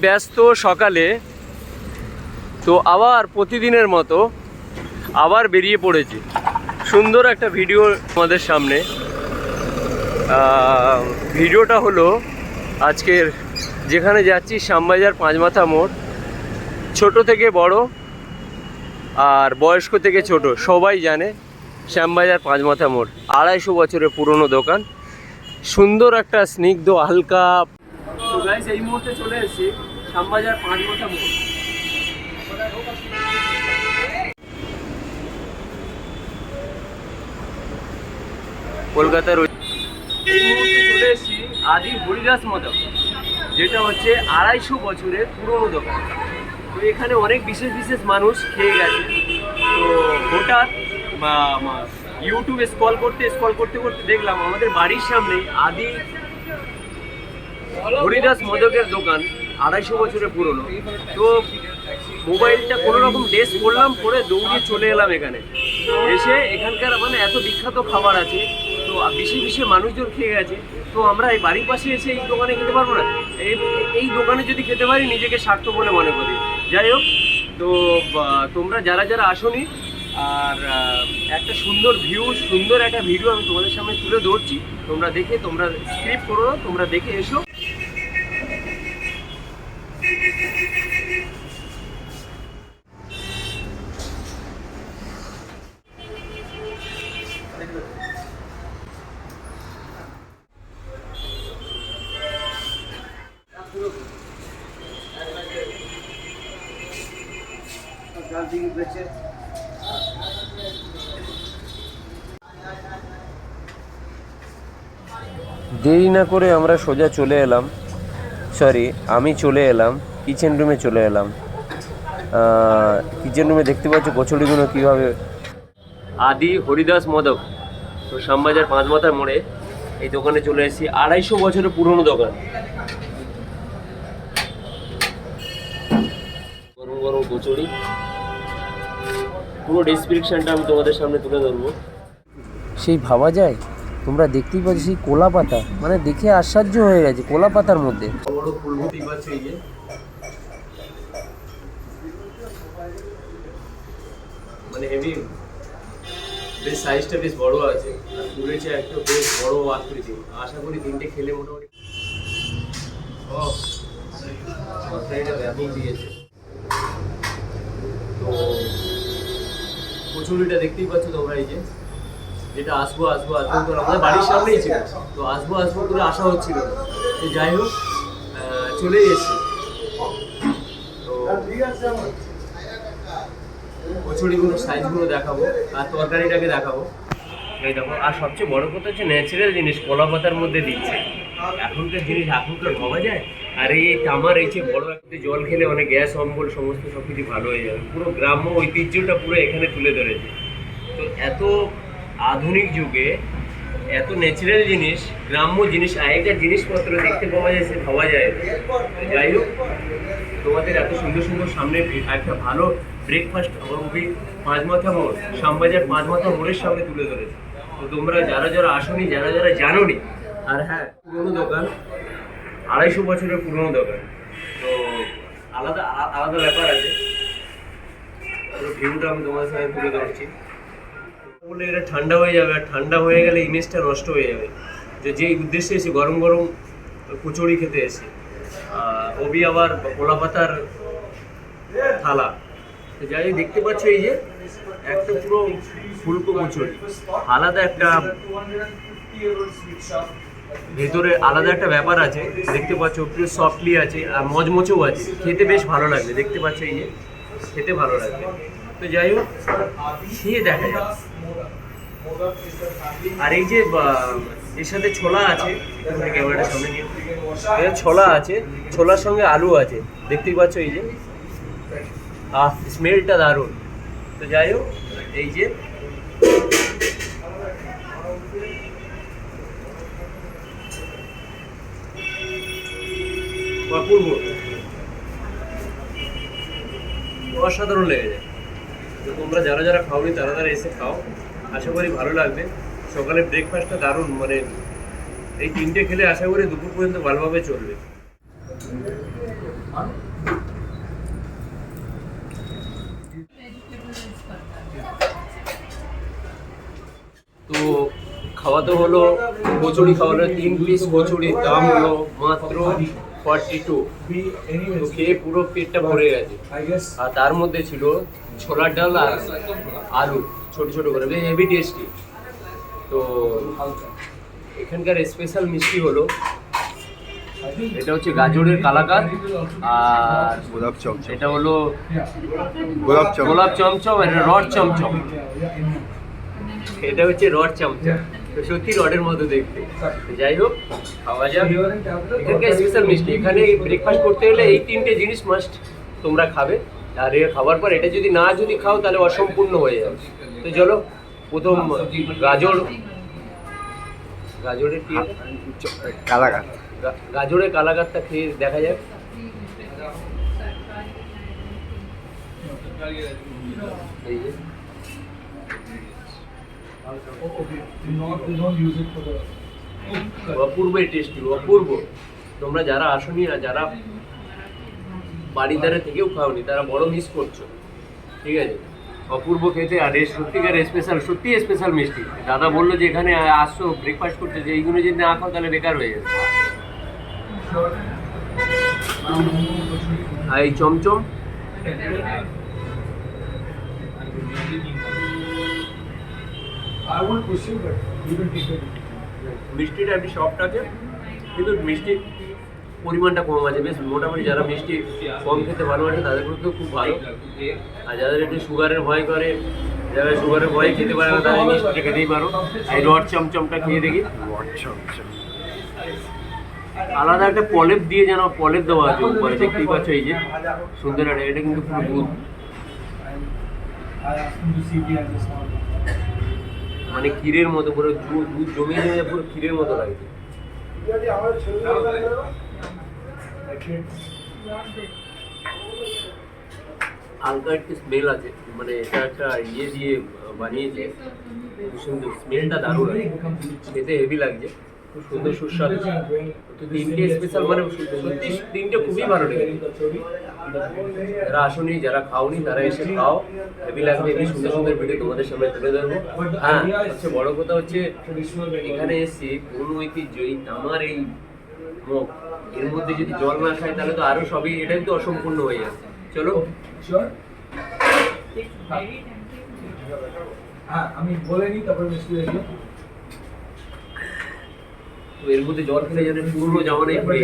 ব্যস্ত সকালে তো আবার প্রতিদিনের মতো আবার বেরিয়ে পড়েছি সুন্দর একটা ভিডিও আমাদের সামনে। ভিডিওটা হলো আজকের যেখানে যাচ্ছি শ্যামবাজার পাঁচমাথা মোড়। ছোট থেকে বড় আর বয়স্ক থেকে ছোট সবাই জানে শ্যামবাজার পাঁচমাথা মোড় 250 বছরের পুরনো দোকান, সুন্দর একটা স্নিগ্ধ হালকা। তো গাইস এই মুহূর্তে চলে এসেছি শ্যামবাজার পাঁচমাথা মোড়। কলকাতার এই মুহূর্তে চলে এসেছি আদি হরিদাস মদক, যেটা হচ্ছে 250 বছরের পুরনো দোকান। তো এখানে অনেক বিশেষ বিশেষ মানুষ খেয়ে গেছে। তো হঠাৎ ইউটিউবে স্ক্রল করতে করতে দেখলাম আমাদের বাড়ির সামনে আদি হরিদাস মদকের দোকান, 250 বছরের পুরনো। তো মোবাইলটা কোনো রকম ড্রেস করলাম, পরে দৌড়িয়ে চলে এলাম এখানে। এসে এখানকার মানে এত বিখ্যাত খাবার আছে, তো বিশেষ মানুষজন খেয়ে গেছে। তো আমরা এই বাড়ির পাশে এসে এই দোকানে খেতে পারবো না? এই দোকানে যদি খেতে পারি নিজেকে স্বার্থ বলে মনে করি। যাই হোক, তো তোমরা যারা যারা আসোনি, আর একটা সুন্দর একটা ভিডিও আমি তোমাদের সামনে তুলে ধরছি, তোমরা স্ক্রিপ্ট করো না, তোমরা দেখে এসো। দেরি না করে আমরা সোজা আমি চলে এলাম কিচেন রুমে চলে এলাম। কিচেন রুমে দেখতে পাচ্ছ কচুরিগুলো কীভাবে। আদি হরিদাস মদক, তো শ্যামবাজার পাঁচমাথার মোড়ে এই দোকানে চলে এসেছি। 250 বছরের পুরনো দোকান। গরম গরম কচুরি, পুরো ডেসক্রিপশনটা আমি তোমাদের সামনে তুলে ধরবো। সেই ভাবা যায়, তোমরা দেখতেই পাচ্ছ সেই কোলা পাতা, মানে দেখে আশ্চর্য হয়ে গেছে। কোলা পাতার মধ্যে বড় ফুলকপি পাচ্ছ, এই যে মানে হেভি, বেশ সাইজটা বেশ বড় আছে, আর তুলেছে একটা বেশ বড় আকৃতি। আশা করি তিনটে খেলে মোটামুটি এটা ব্যাপক দিয়েছে। তো কচুরিটা দেখতেই পাচ্ছ তোমরা, এই যে যেটা আসবো করে আমাদের বাড়ির সামনেই ছিল। তো আসবো করে আসা হচ্ছিল না। তো যাই হোক, চলে এসেছি। তো কচুরিগুলো সাইজগুলো দেখাবো, আর তরকারিটাকে দেখাবো। এই দেখো, আর সবচেয়ে বড় কথা হচ্ছে ন্যাচারাল জিনিস কলা পাতার মধ্যে দিচ্ছে। এখনকার জিনিস এখনকার ভাবা যায়? আর এই তামার এই যে বড় একটা জল খেলে অনেক গ্যাস অম্বল সমস্ত সব কিছু ভালো হয়ে যাবে। পুরো গ্রাম্য ঐতিহ্যটা পুরো এখানে তুলে ধরেছে। তো এত আধুনিক যুগে এত ন্যাচারাল জিনিস, গ্রাম্য জিনিস, আগেকার জিনিসপত্র দেখতে পাওয়া যায়, সে ভাবা যায়। যাই হোক, তোমাদের এত সুন্দর সুন্দর সামনে একটা ভালো ব্রেকফাস্ট পাঁচমাথা মোড়, শ্যামবাজার পাঁচমাথা মোড়ের সামনে তুলে ধরেছে। তো তোমরা যারা যারা আসোনি, যারা যারা জানোনি, আর হ্যাঁ, পুরোনো দোকান, 250 বছরের পুরোনো দোকান। তো আলাদা আলাদা ব্যাপার আছে। পুরো ভিউটা আমি তোমাদের সামনে তুলে ধরছি। বলে এটা ঠান্ডা হয়ে যাবে, আর ঠান্ডা হয়ে গেলে ইমেজটা নষ্ট হয়ে যাবে। যেই উদ্দেশ্যে এসে গরম গরম কচুরি খেতে এসে, ওবি আবার কোলা পাতার থালা। তো যাই দেখতে পাচ্ছ, এই যে একটা পুরো ফুলকো কচুরি, আলাদা একটা ভেতরে আলাদা একটা ব্যাপার আছে। দেখতে পাচ্ছ পুরো সফটলি আছে, আর মচমচেও আছে, খেতে বেশ ভালো লাগবে। দেখতে পাচ্ছ, এই যে খেতে ভালো লাগবে। তো যাই হোক, খেয়ে দেখা যায়। আর এই যে এর সাথে ছোলা আছে, ক্যামেরাটার সামনে নিয়ে, ছোলা আছে, ছোলার সঙ্গে আলু আছে, দেখতেই পাচ্ছ। এই যে স্মেলটা দারুণ। তো যাই হোক, এই যে অপূর্ব, অসাধারণ লেগে যায়। তো তোমরা যারা যারা খাওনি তারা তারা এসে খাও, আশা করি ভালো লাগবে। সকালে ব্রেকফাস্টটা দারুণ, মানে এই তিনটে খেলে আশা করি দুপুর পর্যন্ত ভালোভাবে চলবে। তো খাওয়াতে হলো, কচুরি খাওয়ালো, 3 পিস কচুরির দাম হলো মাত্র 42। তো খেয়ে পুরো পেটটা ভরে গেছে। আর তার মধ্যে ছিল ছোলার ডাল আর আলু ছোট ছোট করে, বেশ হেভি টেস্টি। তো এখানকার স্পেশাল মিষ্টি হলো, এটা হচ্ছে গাজরের কালাকাঁদ, আর গোলাপ চমচম, এটা হলো গোলাপ চমচম, এটা রড চমচম, এটা হচ্ছে রড চমচম। তো সত্যি রডের মতো দেখতে। যাই হোক, খাওয়া যাক। এখানকার স্পেশাল মিষ্টি, এখানে ব্রেকফাস্ট করতে হলে এই 3টে জিনিস মাস্ট তোমরা খাবে। আর এর খাবার পর এটা যদি খাও তাহলে অসম্পূর্ণ হয়ে যাবে। তো চলো, প্রথম গাজরের কি কালাকাঁদ, গাজরের কালাকাঁদটা খেয়ে দেখা যাক। এই যে অপূর্বই টেস্টি, অপূর্ব। তোমরা যারা আসনি আর যারা বাড়িদারে থেকেও খাওনি তারা বড় মিস করছো, ঠিক আছে? অপূর্ব খেতে, আর এর সত্যিকার স্পেশাল, সত্যি স্পেশাল মিষ্টি। দাদা বললো যে এখানে আসছো ব্রেকফাস্ট করতে, যে এইগুলো যদি না খাও তাহলে বেকার হয়ে যাবে। আর এই চমচম, মিষ্টিটা একটু সফট আছে, কিন্তু মিষ্টির পরিমাণটা কম আছে। বেশ মোটামুটি যারা মিষ্টি কম খেতে ভালোবাসে তাদের পক্ষেও খুব ভালো। আর যাদের একটু সুগারের ভয় করে, যারা সুগারের ভয় খেতে পারে না, তারা মিষ্টিটা খেতেই পারো। এই রড চমচমটা খেয়ে দেখি। আলাদা একটা পলেপ দিয়ে, যেন পলেপ দেওয়া আছে উপরে, দেখতেই পাচ্ছ। এই যে সুন্দর একটা, এটা কিন্তু পুরো দুধ, মানে ক্ষীরের মতো, পুরো দুধ জমিয়ে জমিয়ে পুরো ক্ষীরের মতো লাগছে। হালকা একটু স্মেল আছে, মানে এটা একটা ইয়ে দিয়ে বানিয়েছে, খুব সুন্দর স্মেলটা, দারুণ আছে, খেতে হেভি লাগছে, খুব সুন্দর সুস্বাদু। তো 3টে স্পেশাল, মানে সত্যি 3টে খুবই ভালো লেগেছে। যারা আসনি, যারা খাওনি, তারা এসে খাও, হেভি লাগবে। হেভি সুন্দর সুন্দর ভিডিও তোমাদের সামনে তুলে ধরবো। হ্যাঁ, সবচেয়ে বড় কথা হচ্ছে এখানে এসে কোন ঐতিহ্য, এই তামার এই মগ, এর মধ্যে যদি জল না খায় তাহলে তো আরো সবই, এটাই তো অসম্পূর্ণ হয়ে যাবে। চলো, আমি বলে নিই, তারপর মিষ্টি দেখি। এর মধ্যে জল খেলে যেন পুরনো জামানায় ফিরে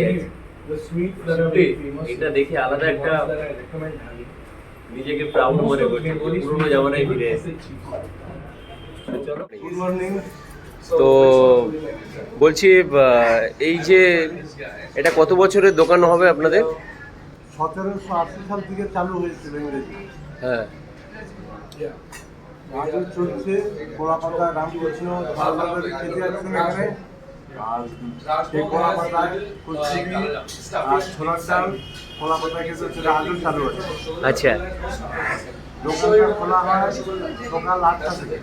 যাচ্ছে। এটা দেখে আলাদা একটা নিজেকে প্রাউড মনে করছি, পুরনো জামানায় ফিরে এসেছি। চলো, গুড মর্নিং। তো বলছি, এই যে এটা কত বছরের দোকান হবে আপনাদের? 1780 সাল থেকে চালু হয়েছিল ইংরেজি। হ্যাঁ, আজও চলছে। কলাপাতা, রামকৃষ্ণ খেতে যাচ্ছেন এখানে। আর সেই কলাপাতায় কচুরি আর ছোলার ডাল, কলাপাতা খেতে সেটা আজও চালু আছে। আচ্ছা, দোকানটা খোলা হয় সকাল 8টা থেকে।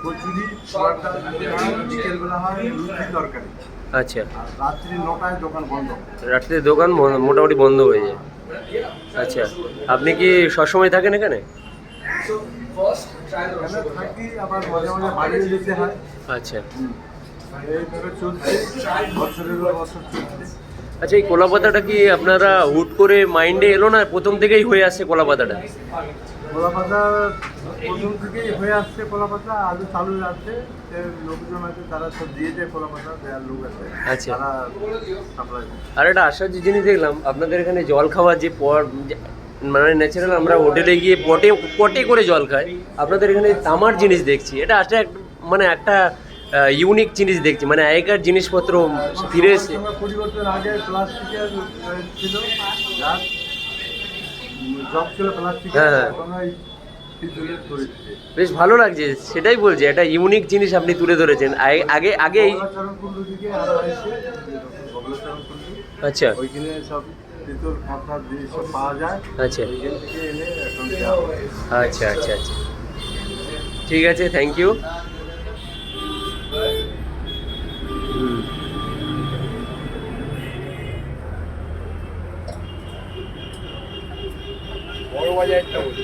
কচুরি, ছোলার ডাল বিকেলবেলা হয়, রুটি তরকারি। আচ্ছা। আর রাত্রি 9টায় দোকান বন্ধ। রাত্রে দোকান মোটামুটি বন্ধ হয়ে যায়। আচ্ছা, আপনি কি সবসময় থাকেন এখানে? এখানে থাকি, আবার মাঝে মাঝে বাড়িও যেতে হয়। আচ্ছা, এইভাবে চলছে, বছরের পর বছর চলছে। আচ্ছা, এই কলাপাতাটা কি আপনারা হুট করে মাইন্ডে এলো, না প্রথম থেকেই হয়ে আসছে কলাপাতাটা? কলাপাতা প্রথম থেকেই হয়ে আসছে, কলাপাতা আজও চালু আছে। যে লোকজন আছে তারা সব দিয়ে যায় কলাপাতা, দেওয়ার লোক আছে, আচ্ছা। তারা সাপ্লাই করে। আর একটা আশ্চর্য জিনিস দেখলাম, আপনাদের এখানে জল খাওয়ার যে মানে ন্যাচারাল আমরা হোটেলে গিয়ে পটে করে জল খাই, আপনাদের এখানে তামার জিনিস দেখছি। এটা আসলে মানে একটা ইউনিক জিনিস দেখছি, মানে আগেকার জিনিসপত্র ফিরে এসে। পরিবর্তন, আগে প্লাস্টিকের ছিল, যার জগ ছিল প্লাস্টিকের, হ্যাঁ, এখন ওই পিতলের করে দিচ্ছে। বেশ ভালো লাগছে, সেটাই বলছি, একটা ইউনিক জিনিস আপনি তুলে ধরেছেন। আগে এই বগলাচরণকুণ্ড দিকে আরো আছে, বগলাচরণকুণ্ড, আচ্ছা ওইখানে সব পিতল কাঁথা জিনিস সব পাওয়া যায়। আচ্ছা ওইখান থেকে এনে এখন দেওয়া হয়। আচ্ছা আচ্ছা আচ্ছা, ঠিক আছে, থ্যাংক ইউ। বড় বাজারটা বলি।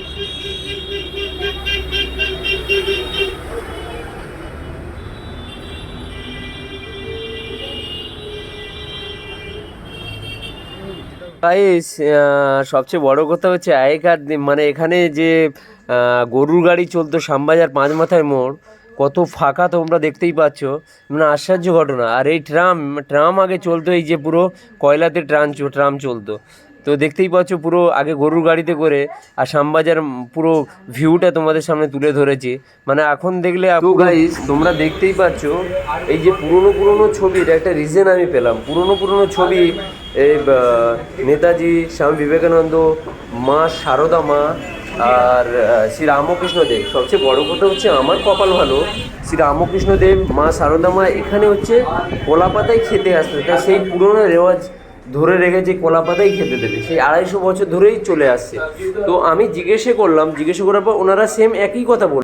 গাইস, সবচেয়ে বড় কথা হচ্ছে আগেকার মানে এখানে যে গরুর গাড়ি চলতো শ্যামবাজার পাঁচ মাথায় মোড়, কত ফাঁকা তোমরা দেখতেই পাচ্ছ, মানে আশ্চর্য ঘটনা। আর এই ট্রাম আগে চলতো, এই যে পুরো কয়লাতে ট্রাম চলতো, তো দেখতেই পাচ্ছ পুরো আগে গরুর গাড়িতে করে। আর শ্যামবাজার পুরো ভিউটা তোমাদের সামনে তুলে ধরেছি, মানে এখন দেখলে তো গাইস তোমরা দেখতেই পাচ্ছ এই যে পুরনো ছবির একটা রিজন আমি পেলাম। পুরনো ছবি, এই নেতাজি, স্বামী বিবেকানন্দ, মা সারদা মা, আর শ্রী রামকৃষ্ণ দেব। সবচেয়ে বড় কথা হচ্ছে আমার কপাল ভালো, শ্রী রামকৃষ্ণ দেব, মা সারদা মা এখানে হচ্ছে কলা পাতায় খেতে আসতো। তাই সেই পুরনো রেওয়াজ ধরে রেখেছে, কলা পাতাই খেতে দেবে, সেই 250 বছর ধরেই চলে আসছে। তো আমি জিজ্ঞেস করার পর ওনারা সেম একই কথা বল।